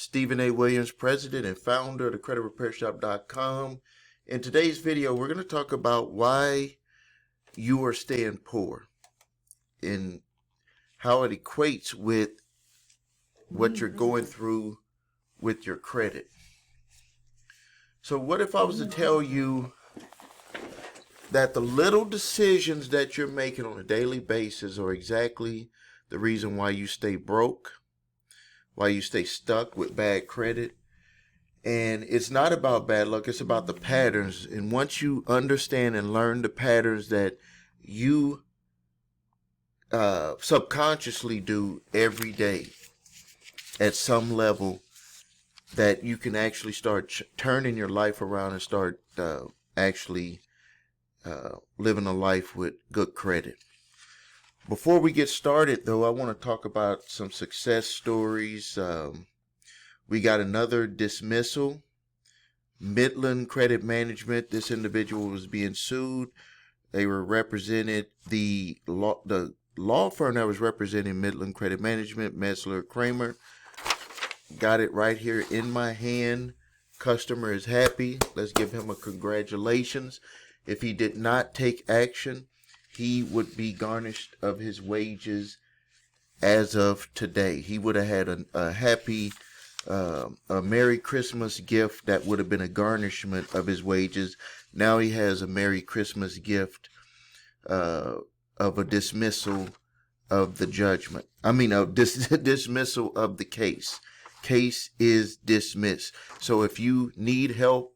Stephen A. Williams, president and founder of the creditrepairshop.com. In today's video, we're going to talk about why you are staying poor and how it equates with what you're going through with your credit. So what if I was to tell you that the little decisions that you're making on a daily basis are exactly the reason why you stay broke, why you stay stuck with bad credit? And it's not about bad luck, it's about the patterns. And once you understand and learn the patterns that you subconsciously do every day at some level, that you can actually start turning your life around and start actually living a life with good credit. Before we get started, though, I want to talk about some success stories. We got another dismissal. Midland Credit Management. This individual was being sued. They were represented, the law firm that was representing Midland Credit Management, Metzler Kramer. Got it right here in my hand. Customer is happy. Let's give him a congratulations. If he did not take action, he would be garnished of his wages as of today. He would have had a happy, a Merry Christmas gift that would have been a garnishment of his wages. Now he has a Merry Christmas gift of a dismissal of the judgment. Dismissal of the case. Case is dismissed. So if you need help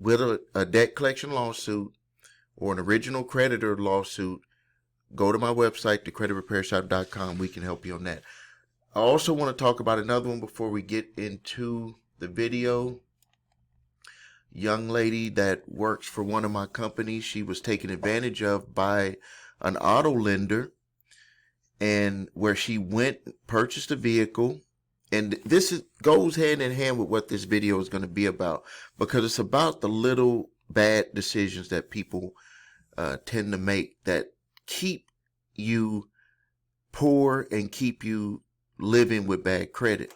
with a debt collection lawsuit or an original creditor lawsuit, go to my website, thecreditrepairshop.com. We can help you on that. I also want to talk about another one before we get into the video. Young lady that works for one of my companies, she was taken advantage of by an auto lender, and where she went, purchased a vehicle. And this goes hand in hand with what this video is going to be about, because it's about the little bad decisions that people tend to make that keep you poor and keep you living with bad credit.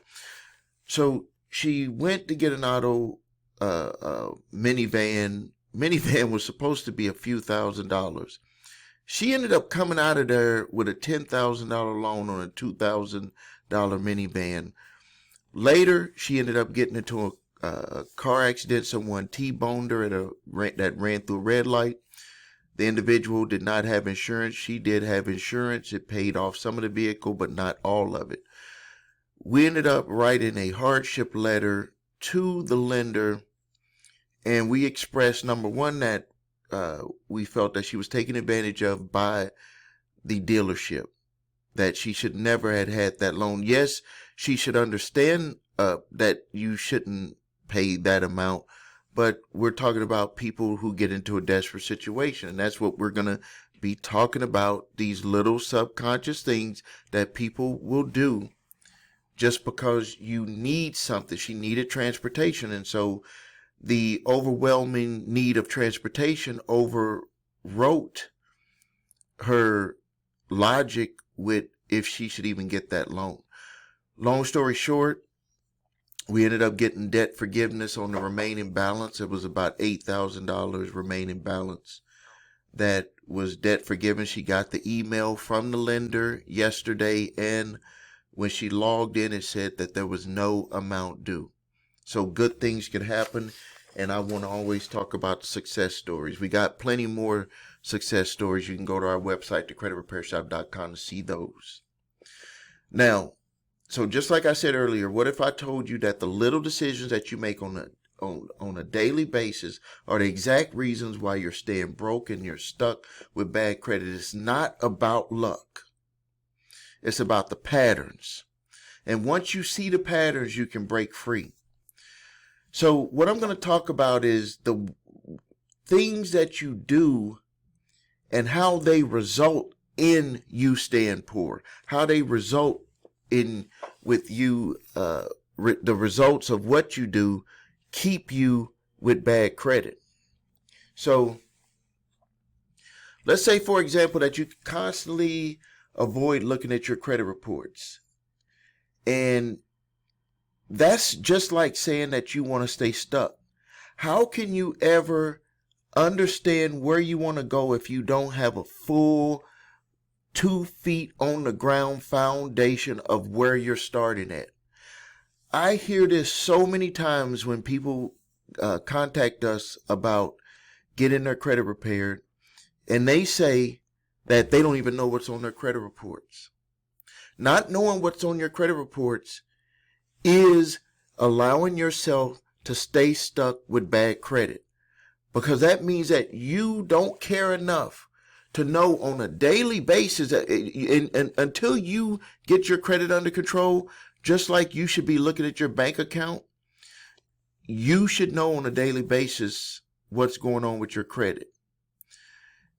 So she went to get an auto minivan. Minivan was supposed to be a few $1,000s. She ended up coming out of there with a $10,000 loan on a $2,000 minivan. Later, she ended up getting into a car accident. Someone T-boned her that ran through a red light. The individual did not have insurance. She did have insurance. It paid off some of the vehicle, but not all of it. We ended up writing a hardship letter to the lender, and we expressed, number one, that we felt that she was taken advantage of by the dealership, that she should never have had that loan. Yes, she should understand that you shouldn't pay that amount, but we're talking about people who get into a desperate situation, and that's what we're going to be talking about, these little subconscious things that people will do just because you need something. She needed transportation, and so the overwhelming need of transportation overwrote her logic with if she should even get that loan. Long story short, we ended up getting debt forgiveness on the remaining balance. It was about $8,000 remaining balance that was debt forgiven. She got the email from the lender yesterday, and when she logged in, it said that there was no amount due. So good things can happen, and I want to always talk about success stories. We got plenty more success stories. You can go to our website, thecreditrepairshop.com, to see those. Now, so just like I said earlier, what if I told you that the little decisions that you make on a daily basis are the exact reasons why you're staying broke and you're stuck with bad credit? It's not about luck. It's about the patterns. And once you see the patterns, you can break free. So what I'm going to talk about is the things that you do and how they result in you staying poor, how they result in with you, the results of what you do keep you with bad credit. So let's say, for example, that you constantly avoid looking at your credit reports, and That's just like saying that you want to stay stuck. How can you ever understand where you want to go if you don't have a full 2 feet on the ground foundation of where you're starting at? I hear this so many times when people contact us about getting their credit repaired, and they say that they don't even know what's on their credit reports. Not knowing what's on your credit reports is allowing yourself to stay stuck with bad credit, because that means that you don't care enough to know on a daily basis that until you get your credit under control, just like you should be looking at your bank account, you should know on a daily basis what's going on with your credit.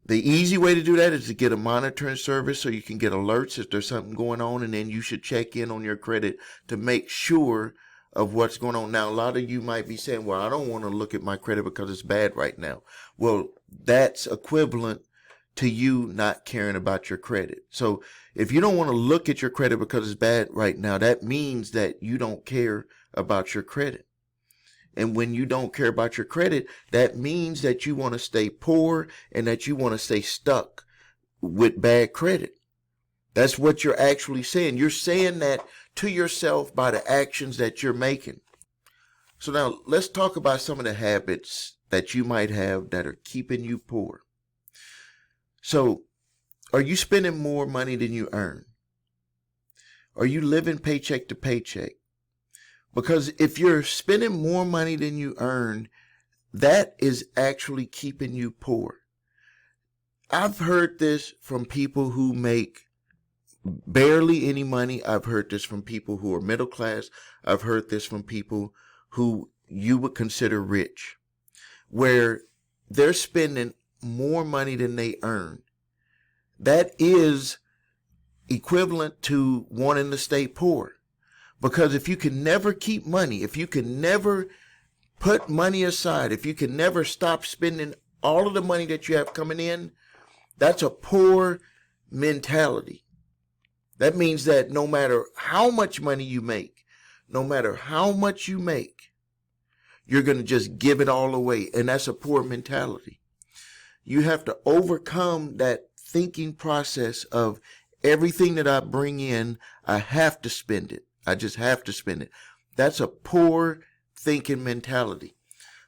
The easy way to do that is to get a monitoring service so you can get alerts if there's something going on, and then you should check in on your credit to make sure of what's going on. Now, a lot of you might be saying, well, I don't want to look at my credit because it's bad right now. Well, that's equivalent to you not caring about your credit. So if you don't want to look at your credit because it's bad right now, that means that you don't care about your credit. And when you don't care about your credit, that means that you want to stay poor and that you want to stay stuck with bad credit. That's what you're actually saying. You're saying that to yourself by the actions that you're making. So now let's talk about some of the habits that you might have that are keeping you poor. So, are you spending more money than you earn? Are you living paycheck to paycheck? Because if you're spending more money than you earn, that is actually keeping you poor. I've heard this from people who make barely any money. I've heard this from people who are middle class. I've heard this from people who you would consider rich, where they're spending more money than they earn. That is equivalent to wanting to stay poor. Because if you can never keep money, if you can never put money aside, if you can never stop spending all of the money that you have coming in, that's a poor mentality. That means that no matter how much money you make, no matter how much you make, you're going to just give it all away. And that's a poor mentality. You have to overcome that thinking process of everything that I bring in, I have to spend it. I just have to spend it. That's a poor thinking mentality.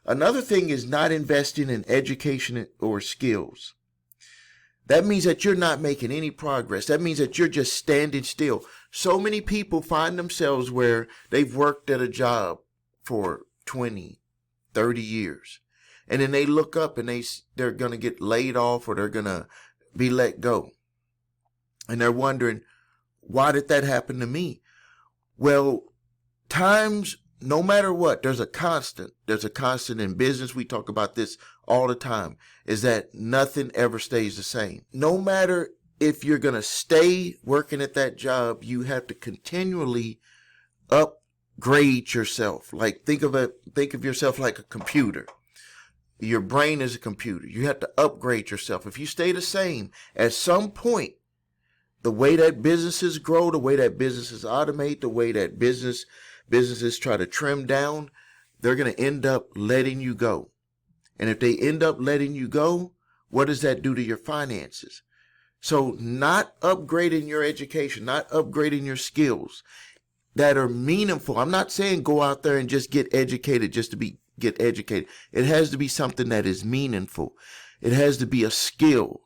Another thing is not investing in education or skills. That means that you're not making any progress. That means that you're just standing still. So many people find themselves where they've worked at a job for 20, 30 years. And then they look up and they're going to get laid off or they're going to be let go. And they're wondering, why did that happen to me? Well, times, no matter what, there's a constant. There's a constant in business. We talk about this all the time, is that nothing ever stays the same. No matter if you're going to stay working at that job, you have to continually upgrade yourself. Like think of yourself like a computer. Your brain is a computer. You have to upgrade yourself. If you stay the same, at some point, the way that businesses grow, the way that businesses automate, the way that businesses try to trim down, they're going to end up letting you go. And if they end up letting you go, what does that do to your finances? So not upgrading your education, not upgrading your skills that are meaningful. I'm not saying go out there and just get educated just to get educated. It has to be something that is meaningful. It has to be a skill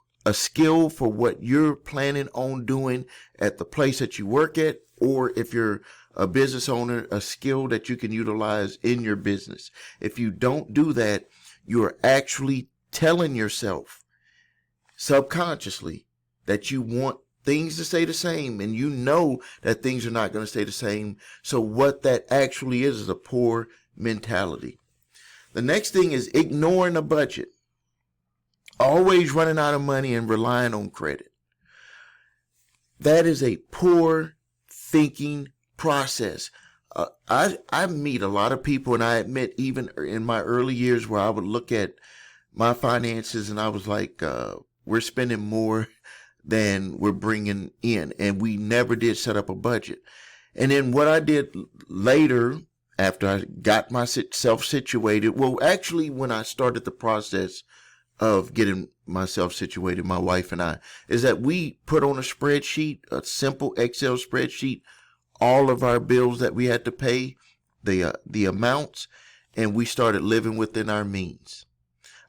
for what you're planning on doing at the place that you work at, or if you're a business owner, a skill that you can utilize in your business. If you don't do that, you are actually telling yourself subconsciously that you want things to stay the same, and you know that things are not going to stay the same. So what that actually is a poor mentality. The next thing is ignoring a budget. Always running out of money and relying on credit. That is a poor thinking process. I meet a lot of people, and I admit even in my early years where I would look at my finances and I was like, we're spending more than we're bringing in, and we never did set up a budget. And then what I did later, after I got myself situated, well, actually, when I started the process of getting myself situated, my wife and I, is that we put on a spreadsheet, a simple Excel spreadsheet, all of our bills that we had to pay, the amounts, and we started living within our means.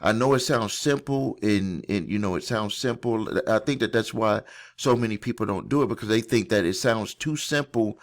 I know it sounds simple, and it sounds simple. I think that's why so many people don't do it, because they think that it sounds too simple.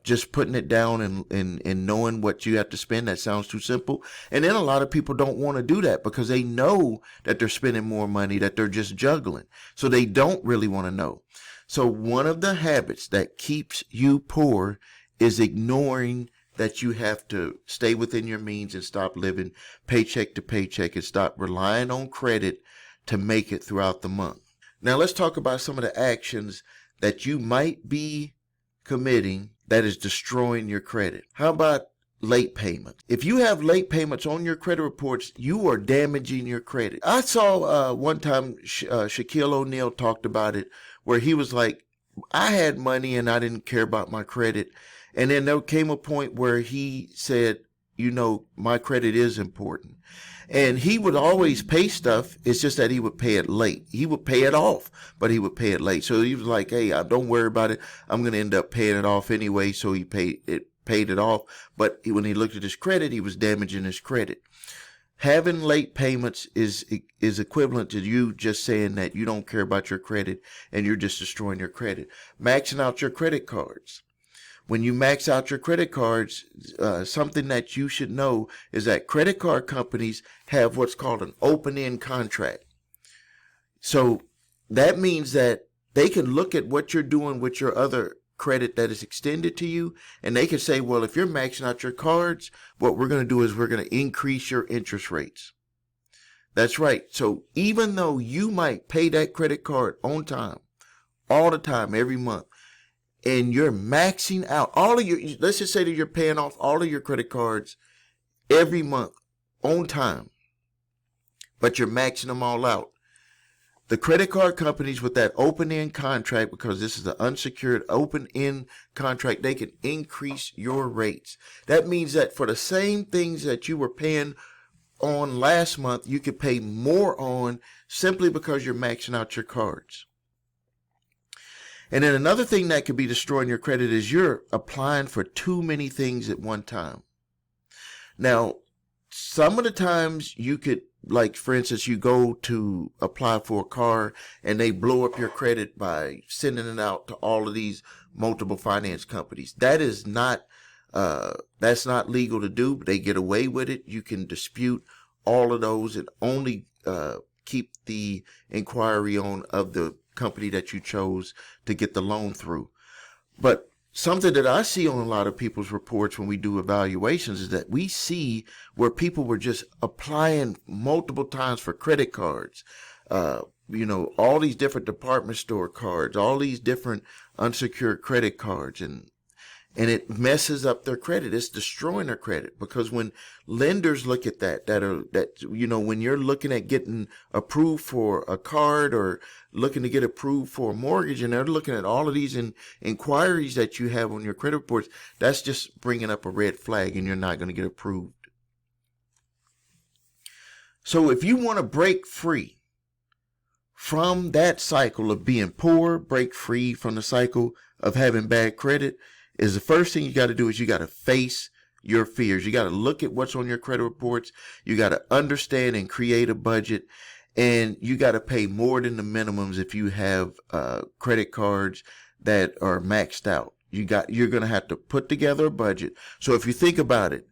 Just putting it down and knowing what you have to spend, that sounds too simple. And then a lot of people don't want to do that because they know that they're spending more money, that they're just juggling. So they don't really want to know. So one of the habits that keeps you poor is ignoring that you have to stay within your means and stop living paycheck to paycheck and stop relying on credit to make it throughout the month. Now let's talk about some of the actions that you might be committing that is destroying your credit. How about late payments? If you have late payments on your credit reports, you are damaging your credit. I saw one time Shaquille O'Neal talked about it, where he was like, I had money and I didn't care about my credit. And then there came a point where he said, my credit is important. And he would always pay stuff. It's just that he would pay it late. He would pay it off, but he would pay it late. So he was like, hey, don't worry about it. I'm going to end up paying it off anyway. So he paid it off. But when he looked at his credit, he was damaging his credit. Having late payments is equivalent to you just saying that you don't care about your credit and you're just destroying your credit. Maxing out your credit cards. When you max out your credit cards, something that you should know is that credit card companies have what's called an open-end contract. So that means that they can look at what you're doing with your other credit that is extended to you, and they can say, well, if you're maxing out your cards, what we're going to do is we're going to increase your interest rates. That's right. So even though you might pay that credit card on time, all the time, every month, and you're maxing out all of your, let's just say that you're paying off all of your credit cards every month on time, but you're maxing them all out. The credit card companies with that open-end contract, because this is an unsecured open-end contract, they can increase your rates. That means that for the same things that you were paying on last month, you could pay more on simply because you're maxing out your cards. And then another thing that could be destroying your credit is you're applying for too many things at one time. Now, some of the times you could, like, for instance, you go to apply for a car and they blow up your credit by sending it out to all of these multiple finance companies. That is not, that's not legal to do. They get away with it. You can dispute all of those and only keep the inquiry on of the company that you chose to get the loan through. But something that I see on a lot of people's reports when we do evaluations is that we see where people were just applying multiple times for credit cards, all these different department store cards, all these different unsecured credit cards, and it messes up their credit. It's destroying their credit, because when lenders look at when you're looking at getting approved for a card or looking to get approved for a mortgage, and they're looking at all of these inquiries that you have on your credit reports, that's just bringing up a red flag, and you're not going to get approved. So if you want to break free from that cycle of being poor, break free from the cycle of having bad credit, is the first thing you got to do is you got to face your fears. You got to look at what's on your credit reports. You got to understand and create a budget, and you got to pay more than the minimums if you have credit cards that are maxed out. You're going to have to put together a budget. So if you think about it,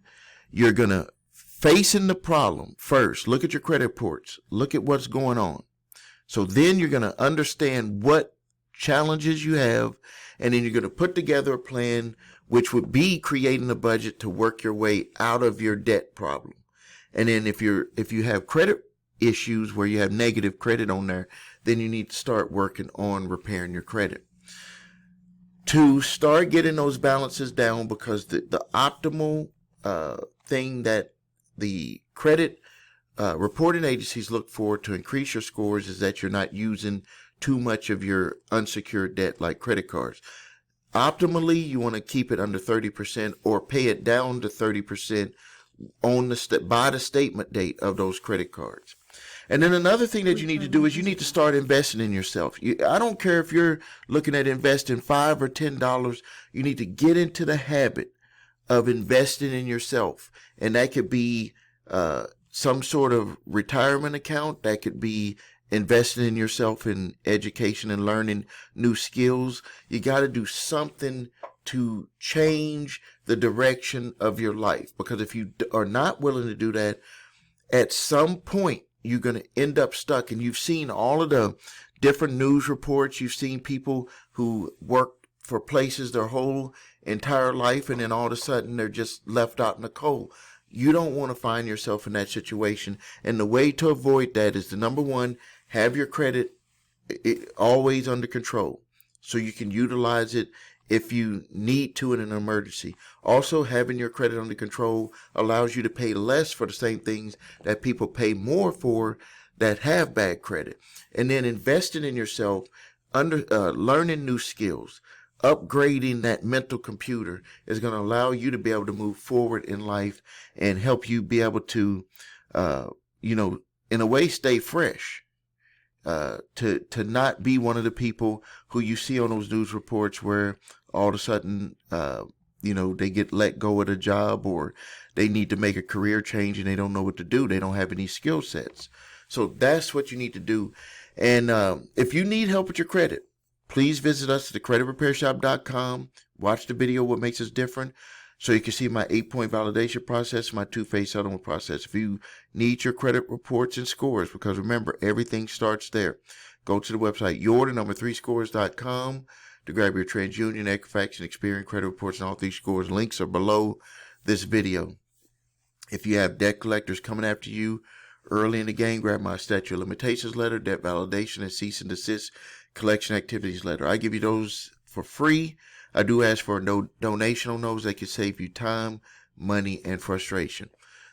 you're going to facing the problem first. Look at your credit reports. Look at what's going on. So then you're going to understand what challenges you have, and then you're going to put together a plan, which would be creating a budget to work your way out of your debt problem. And then if you have credit issues where you have negative credit on there, then you need to start working on repairing your credit to start getting those balances down, because the optimal thing that the credit reporting agencies look for to increase your scores is that you're not using too much of your unsecured debt like credit cards. Optimally, you want to keep it under 30% or pay it down to 30% on by the statement date of those credit cards. And then another thing that you need to do is you need to start investing in yourself. I don't care if you're looking at investing $5 or $10. You need to get into the habit of investing in yourself. And that could be some sort of retirement account. That could be investing in yourself in education and learning new skills. You got to do something to change the direction of your life. Because if you are not willing to do that, at some point, you're going to end up stuck. And you've seen all of the different news reports. You've seen people who work for places their whole entire life, and then all of a sudden they're just left out in the cold. You don't want to find yourself in that situation. And the way to avoid that is to, number one, have your credit always under control so you can utilize it if you need to in an emergency. Also, having your credit under control allows you to pay less for the same things that people pay more for that have bad credit. And then investing in yourself, learning new skills, upgrading that mental computer is going to allow you to be able to move forward in life and help you be able to, in a way, stay fresh. To not be one of the people who you see on those news reports where all of a sudden, they get let go of a job, or they need to make a career change and they don't know what to do. They don't have any skill sets. So that's what you need to do. And if you need help with your credit, please visit us at thecreditrepairshop.com. Watch the video, What Makes Us Different, so you can see my 8-point validation process, my 2-phase settlement process. If you need your credit reports and scores, because remember, everything starts there, go to the website, your3scores.com to grab your TransUnion, Equifax, and Experian credit reports and all 3 scores. Links are below this video. If you have debt collectors coming after you early in the game, grab my statute of limitations letter, debt validation, and cease and desist collection activities letter. I give you those for free. I do ask for a donation on those. They can save you time, money, and frustration.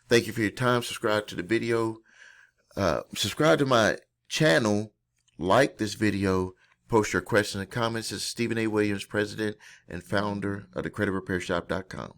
Thank you for your time. Subscribe to the video. Subscribe to my channel. Like this video. Post your questions and comments. This is Stephen A. Williams, President and founder of thecreditrepairshop.com.